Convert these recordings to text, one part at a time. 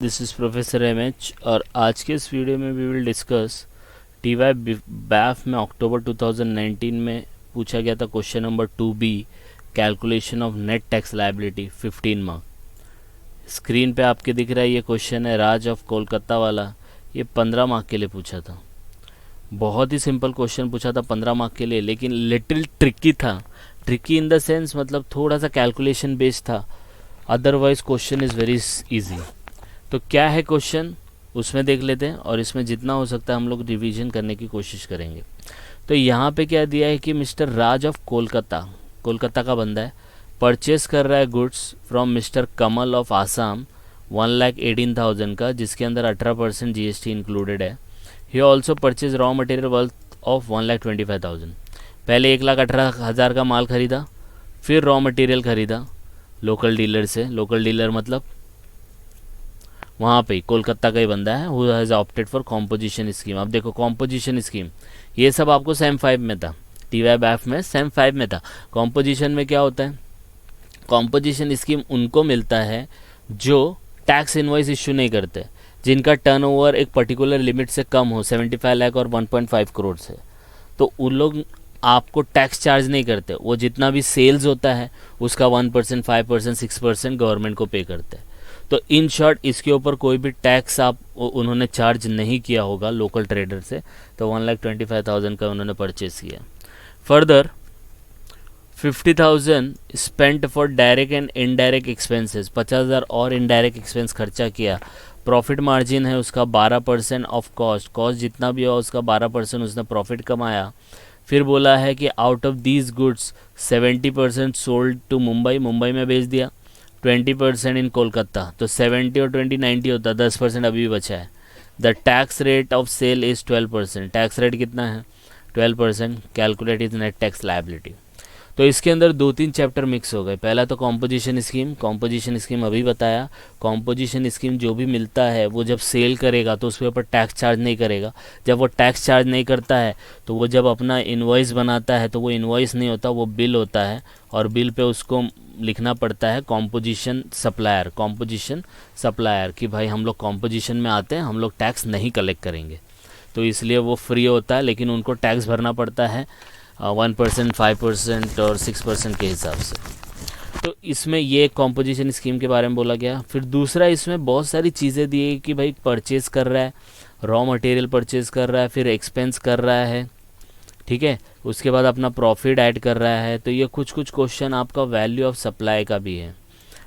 This is professor MH और आज के इस वीडियो में we will discuss TY BAF में अक्टूबर 2019 में पूछा गया था question number 2B calculation of net tax liability 15 mark. Screen पे आपके दिख रहा है ये क्वेश्चन है राज ऑफ कोलकाता वाला। ये 15 मार्क के लिए पूछा था। बहुत ही सिंपल क्वेश्चन पूछा था 15 मार्क के लिए, लेकिन लिटिल ट्रिकी था। ट्रिकी इन द सेंस मतलब थोड़ा सा कैलकुलेशन बेस्ड था, otherwise question is very easy. तो क्या है क्वेश्चन उसमें देख लेते हैं और इसमें जितना हो सकता है हम लोग रिवीजन करने की कोशिश करेंगे। तो यहाँ पे क्या दिया है कि मिस्टर राज ऑफ कोलकाता का बंदा है, परचेस कर रहा है goods from mister Kamal of Assam 1,18,000 का, जिसके अंदर 18% GST इंक्लूडेड है। He also purchase raw material worth of 1,25,000। पहले 1,18,000 का माल खरीदा, फिर रॉ मटेरियल खरीदा लोकल डीलर से। लोकल डीलर मतलब वहाँ पे कोलकाता का ही बंदा है, who has opted for composition scheme. अब देखो कॉम्पोजिशन स्कीम ये सब आपको सेम 5 में था, टीवाई बैफ में सेम 5 में था। कॉम्पोजिशन में क्या होता है, कॉम्पोजिशन स्कीम उनको मिलता है जो टैक्स इनवॉइस इश्यू नहीं करते, जिनका टर्नओवर एक पर्टिकुलर लिमिट से कम हो, 75 लाख और 1.5 करोड़ से। तो उन लोग आपको टैक्स चार्ज नहीं करते, वो जितना भी सेल्स होता है उसका 1%, 5%, 6% गवर्नमेंट को पे करते हैं। तो इन शॉर्ट इसके ऊपर कोई भी टैक्स उन्होंने चार्ज नहीं किया होगा लोकल ट्रेडर से। तो 1,25,000 का उन्होंने परचेस किया। Further 50,000 spent for direct and indirect expenses, 50,000 और इनडायरेक्ट एक्सपेंस खर्चा किया। प्रॉफिट मार्जिन है उसका 12% ऑफ कॉस्ट जितना भी हो उसका 12% उसने प्रॉफिट कमाया। फिर बोला है कि out of these goods 70% sold to Mumbai में बेच दिया, 20% इन कोलकाता। तो 70 और 20 90 होता, 10% अभी भी बचा है। The tax rate of sale is 12%। Tax rate कितना है 12%। Calculate is net tax liability. तो इसके अंदर 2-3 चैप्टर मिक्स हो गए। पहला तो कॉम्पोजिशन स्कीम अभी बताया। कॉम्पोजिशन स्कीम जो भी मिलता है वो जब सेल करेगा तो उसके ऊपर टैक्स चार्ज नहीं करेगा। जब वो टैक्स चार्ज नहीं करता है तो वो जब अपना इनवॉइस बनाता है तो वो इनवॉइस नहीं होता, वो बिल होता है, और बिल पे उसको लिखना पड़ता है कॉम्पोजिशन सप्लायर कि भाई हम लोग कॉम्पोजिशन में आते हैं, हम लोग टैक्स नहीं कलेक्ट करेंगे। तो इसलिए वो फ्री होता है, लेकिन उनको टैक्स भरना पड़ता है 1%, 5% और 6% के हिसाब से। तो इसमें ये कॉम्पोजिशन स्कीम के बारे में बोला गया। फिर दूसरा इसमें बहुत सारी चीज़ें दी है कि भाई परचेज़ कर रहा है, रॉ मटेरियल परचेज़ कर रहा है, फिर एक्सपेंस कर रहा है, ठीक है, उसके बाद अपना प्रॉफिट ऐड कर रहा है। तो ये कुछ क्वेश्चन आपका वैल्यू ऑफ सप्लाई का भी है।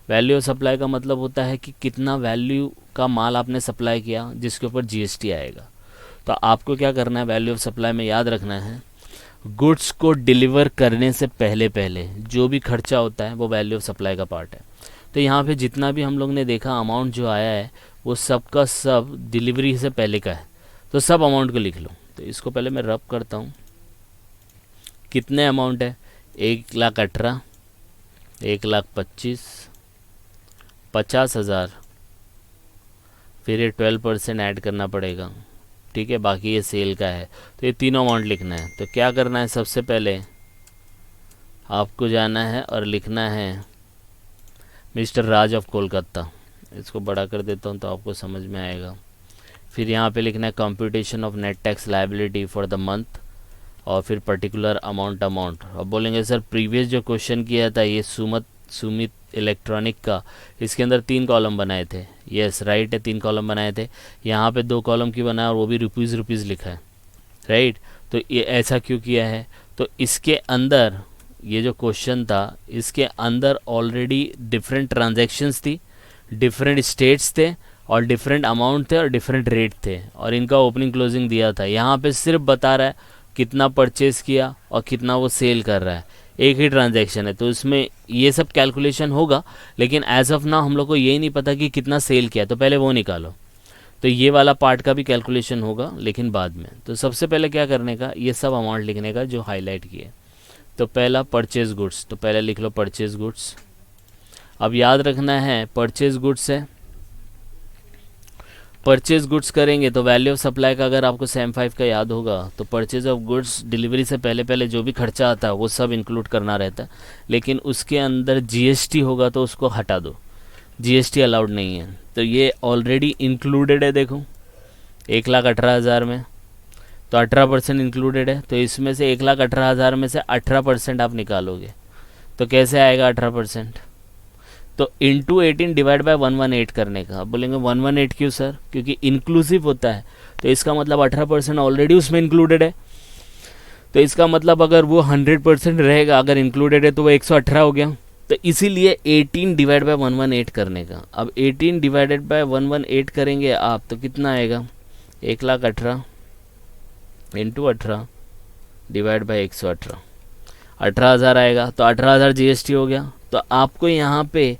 वैल्यू ऑफ सप्लाई का मतलब होता है कि कितना वैल्यू का माल आपने सप्लाई किया जिसके ऊपर GST आएगा। तो आपको क्या करना है, वैल्यू ऑफ सप्लाई में याद रखना है गुड्स को डिलीवर करने से पहले जो भी खर्चा होता है वो वैल्यू ऑफ सप्लाई का पार्ट है। तो यहाँ पे जितना भी हम लोग ने देखा अमाउंट जो आया है वो सब का सब डिलीवरी से पहले का है। तो सब अमाउंट को लिख लो। तो इसको पहले मैं रब करता हूँ। कितने अमाउंट है, 1,18,000, 1,25,000, 50,000, फिर ये 12% ऐड करना पड़ेगा, ठीक है, बाकी ये सेल का है। तो ये तीनों अमाउंट लिखना है। तो क्या करना है, सबसे पहले आपको जाना है और लिखना है मिस्टर राज ऑफ कोलकाता। इसको बड़ा कर देता हूँ तो आपको समझ में आएगा। फिर यहाँ पे लिखना है computation of net tax liability for the month, और फिर पर्टिकुलर अमाउंट। अब बोलेंगे सर प्रीवियस जो क्वेश्चन किया था ये सुमित इलेक्ट्रॉनिक का, इसके अंदर 3 कॉलम बनाए थे। यस राइट है, 3 कॉलम बनाए थे। यहाँ पे 2 कॉलम की बनाया और वो भी रुपीज़ लिखा है, राइट। तो ये ऐसा क्यों किया है, तो इसके अंदर ये जो क्वेश्चन था इसके अंदर ऑलरेडी डिफरेंट ट्रांजैक्शंस थी, डिफरेंट स्टेट्स थे और डिफरेंट अमाउंट थे और डिफरेंट रेट थे, और इनका ओपनिंग क्लोजिंग दिया था। यहाँ पे सिर्फ बता रहा है कितना परचेज़ किया और कितना वो सेल कर रहा है, एक ही ट्रांजैक्शन है। तो इसमें ये सब कैलकुलेशन होगा, लेकिन एज ऑफ नाउ हम लोग को यही नहीं पता कि कितना सेल किया, तो पहले वो निकालो। तो ये वाला पार्ट का भी कैलकुलेशन होगा लेकिन बाद में। तो सबसे पहले क्या करने का, ये सब अमाउंट लिखने का जो हाईलाइट किए। तो पहला परचेज गुड्स, तो पहले लिख लो परचेज गुड्स। अब याद रखना है परचेज गुड्स है, परचेज गुड्स करेंगे तो वैल्यू ऑफ सप्लाई का अगर आपको सेम 5 का याद होगा तो परचेज ऑफ गुड्स डिलीवरी से पहले जो भी खर्चा आता है वो सब इंक्लूड करना रहता है, लेकिन उसके अंदर GST होगा तो उसको हटा दो, GST अलाउड नहीं है। तो ये ऑलरेडी इंक्लूडेड है, देखो 1,18,000 में, तो 18% इंक्लूडेड है। तो इसमें से 1,18,000 में से 18% आप निकालोगे तो कैसे आएगा 18%? तो इंटू 18 डिवाइड बाय 118 करने का। आप बोलेंगे 118 क्यों सर? क्योंकि इंक्लूसिव होता है, तो इसका मतलब 18% ऑलरेडी उसमें इंक्लूडेड है। तो इसका मतलब अगर वो 100% रहेगा, अगर इंक्लूडेड है तो वो 118 हो गया। तो इसीलिए 18 डिवाइड बाय 118 करने का। अब 18 डिवाइडेड बाय 118 करेंगे आप तो कितना आएगा? 1,18,000 इंटू 18 डिवाइड बाय 118, 18,000 आएगा। तो 18,000 जीएसटी हो गया। तो आपको यहाँ पे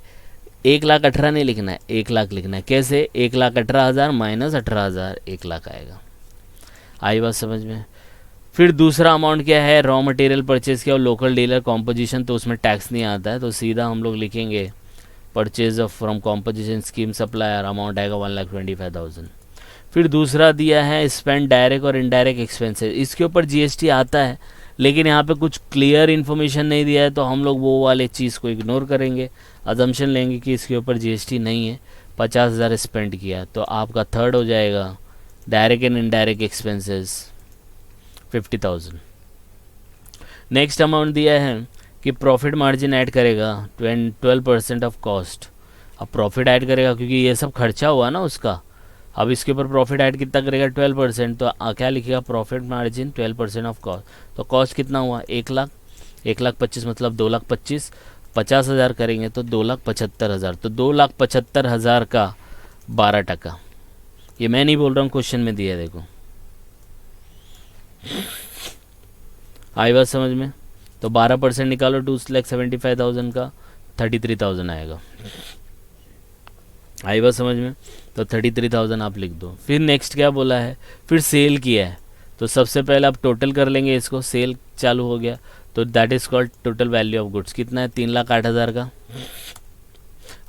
1,18,000 नहीं लिखना है, 1,00,000 लिखना है। कैसे? 1,18,000 माइनस 18,000, 1,00,000 आएगा। आई बात समझ में? फिर दूसरा अमाउंट क्या है? रॉ मटेरियल परचेज किया और लोकल डीलर कॉम्पोजिशन, तो उसमें टैक्स नहीं आता है, तो सीधा हम लोग लिखेंगे purchase of from composition scheme supplier, amount आएगा 1,25,000। फिर दूसरा दिया है स्पेंड डायरेक्ट और इनडायरेक्ट एक्सपेंसेस, इसके ऊपर जीएसटी आता है लेकिन यहाँ पे कुछ क्लियर इन्फॉर्मेशन नहीं दिया है, तो हम लोग वो वाले चीज़ को इग्नोर करेंगे, अजम्पशन लेंगे कि इसके ऊपर जीएसटी नहीं है। 50,000 स्पेंड किया, तो आपका थर्ड हो जाएगा direct and indirect expenses 50,000। Next amount दिया है कि प्रॉफिट मार्जिन ऐड करेगा 12% ऑफ कॉस्ट। अब प्रॉफिट ऐड करेगा क्योंकि ये सब खर्चा हुआ ना उसका। अब इसके ऊपर प्रॉफिट ऐड कितना करेगा? 12%। तो क्या लिखेगा? Profit margin 12% of cost. तो कॉस्ट कितना हुआ? 1,00,000, 1,25,000 मतलब 2,25,000, 50,000 करेंगे तो 2,75,000। तो 2,75,000 का 12%। ये मैं नहीं बोल रहा हूँ, क्वेश्चन में दिया है, देखो। आई बात समझ में? तो 12% निकालो 2,75,000 का, 33,000 आएगा। आई बात समझ में? तो 33,000 आप लिख दो। फिर नेक्स्ट क्या बोला है? फिर सेल किया है, तो सबसे पहले आप टोटल कर लेंगे इसको। सेल चालू हो गया तो that is called total value of goods. कितना है? 3,08,000 का।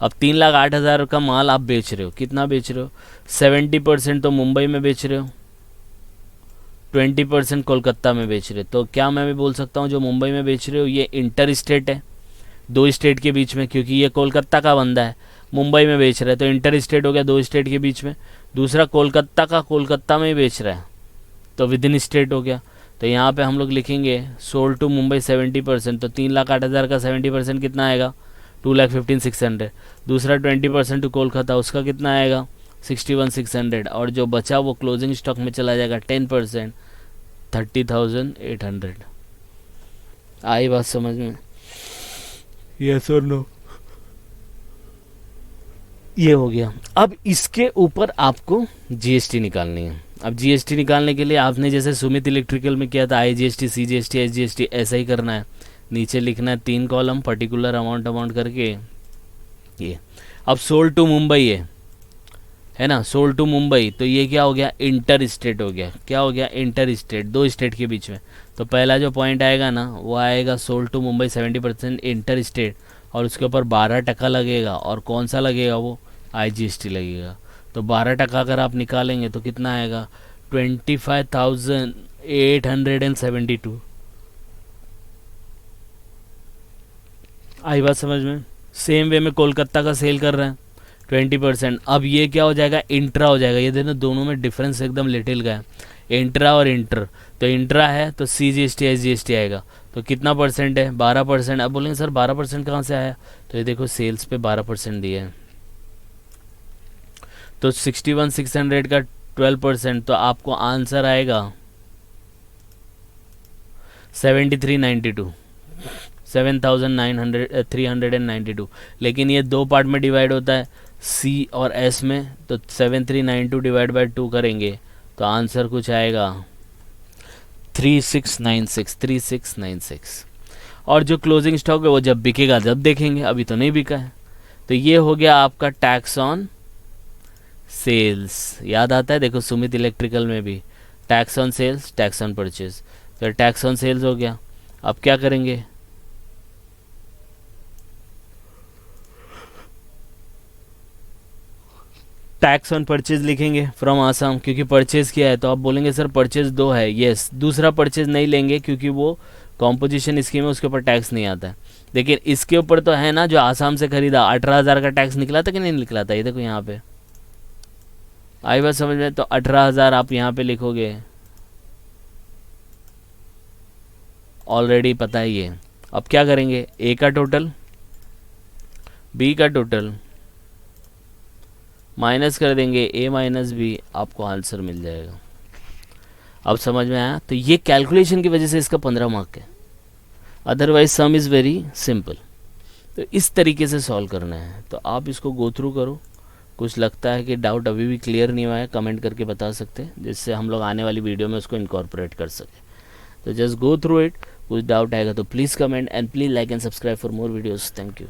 अब 3,08,000 का माल आप बेच रहे हो, कितना बेच रहे हो? 70% तो मुंबई में बेच रहे हो, 20% कोलकाता में बेच रहे हो। तो क्या मैं भी बोल सकता हूँ जो मुंबई में बेच रहे हो ये इंटर स्टेट है, दो स्टेट के बीच में, क्योंकि ये कोलकाता का बंदा है, मुंबई में बेच रहा है, तो इंटर स्टेट हो गया, दो स्टेट के बीच में। दूसरा कोलकाता का कोलकाता में ही बेच रहा है, तो विद इन स्टेट हो गया। तो यहाँ पे हम लोग लिखेंगे सोल्ड टू मुंबई 70%। तो 3,08,000 का 70% कितना आएगा? 2,15,600। दूसरा 20% टू कोलकाता, उसका कितना आएगा? 61,600। और जो बचा वो क्लोजिंग स्टॉक में चला जाएगा 10%, 30,800। आई बात समझ में? यस और नो? ये हो गया। अब इसके ऊपर आपको जीएसटी निकालनी है। अब जीएसटी निकालने के लिए आपने जैसे सुमित इलेक्ट्रिकल में किया था IGST, CGST, SGST, ऐसा ही करना है। नीचे लिखना है 3 कॉलम पर्टिकुलर अमाउंट करके ये। अब सोल्ड टू मुंबई है ना, सोल्ड टू मुंबई, तो ये क्या हो गया? इंटर स्टेट हो गया। क्या हो गया? इंटर स्टेट, दो स्टेट के बीच में। तो पहला जो पॉइंट आएगा ना वो आएगा sold to Mumbai 70% interstate, और उसके ऊपर 12% लगेगा। और कौन सा लगेगा? वो IGST लगेगा। तो 12% अगर आप निकालेंगे तो कितना आएगा? 25,872। आई बात समझ में? सेम वे में कोलकाता का सेल कर रहे हैं 20%। अब ये क्या हो जाएगा? इंट्रा हो जाएगा। ये देखो दोनों में डिफरेंस एकदम लिटिल का है, इंट्रा और इंटर। तो इंट्रा है तो CGST SGST आएगा। तो कितना परसेंट है? 12%। अब बोलेंगे सर 12% कहाँ से आया? तो ये देखो सेल्स पे 12% दिया है, तो 61,600 का 12%, तो आपको आंसर आएगा 7392, 7,392। लेकिन ये दो पार्ट में डिवाइड होता है, C और S में। तो 7392 डिवाइड बाय 2 करेंगे तो आंसर कुछ आएगा 3696। और जो क्लोजिंग स्टॉक है वो जब बिकेगा जब देखेंगे, अभी तो नहीं बिका है। तो ये हो गया आपका टैक्स ऑन सेल्स। याद आता है? देखो सुमित इलेक्ट्रिकल में भी tax on sales, tax on purchase. तो टैक्स ऑन सेल्स हो गया। अब क्या करेंगे? टैक्स ऑन परचेज लिखेंगे फ्रॉम आसाम, क्योंकि परचेज किया है। तो आप बोलेंगे सर परचेज 2 है। यस, दूसरा परचेज नहीं लेंगे क्योंकि वो कॉम्पोजिशन स्कीम है, उसके ऊपर टैक्स नहीं आता है। लेकिन इसके ऊपर तो है ना, जो आसाम से खरीदा 18,000 का टैक्स निकला था कि नहीं निकला था? ये देखो यहाँ पे आई बात समझ में? तो 18,000 आप यहाँ पे लिखोगे, ऑलरेडी पता ही है। अब क्या करेंगे, ए का टोटल, बी का टोटल माइनस कर देंगे, ए माइनस बी, आपको आंसर मिल जाएगा। अब समझ में आया? तो ये कैलकुलेशन की वजह से इसका 15 मार्क है, otherwise some is very simple. तो इस तरीके से सॉल्व करना है, तो आप इसको गो थ्रू करो। कुछ लगता है कि डाउट अभी भी क्लियर नहीं हुआ है, कमेंट करके बता सकते हैं, जिससे हम लोग आने वाली वीडियो में उसको इनकॉर्पोरेट कर सकें। तो जस्ट गो थ्रू इट, कुछ डाउट आएगा तो please comment and please like and subscribe for more videos. Thank you.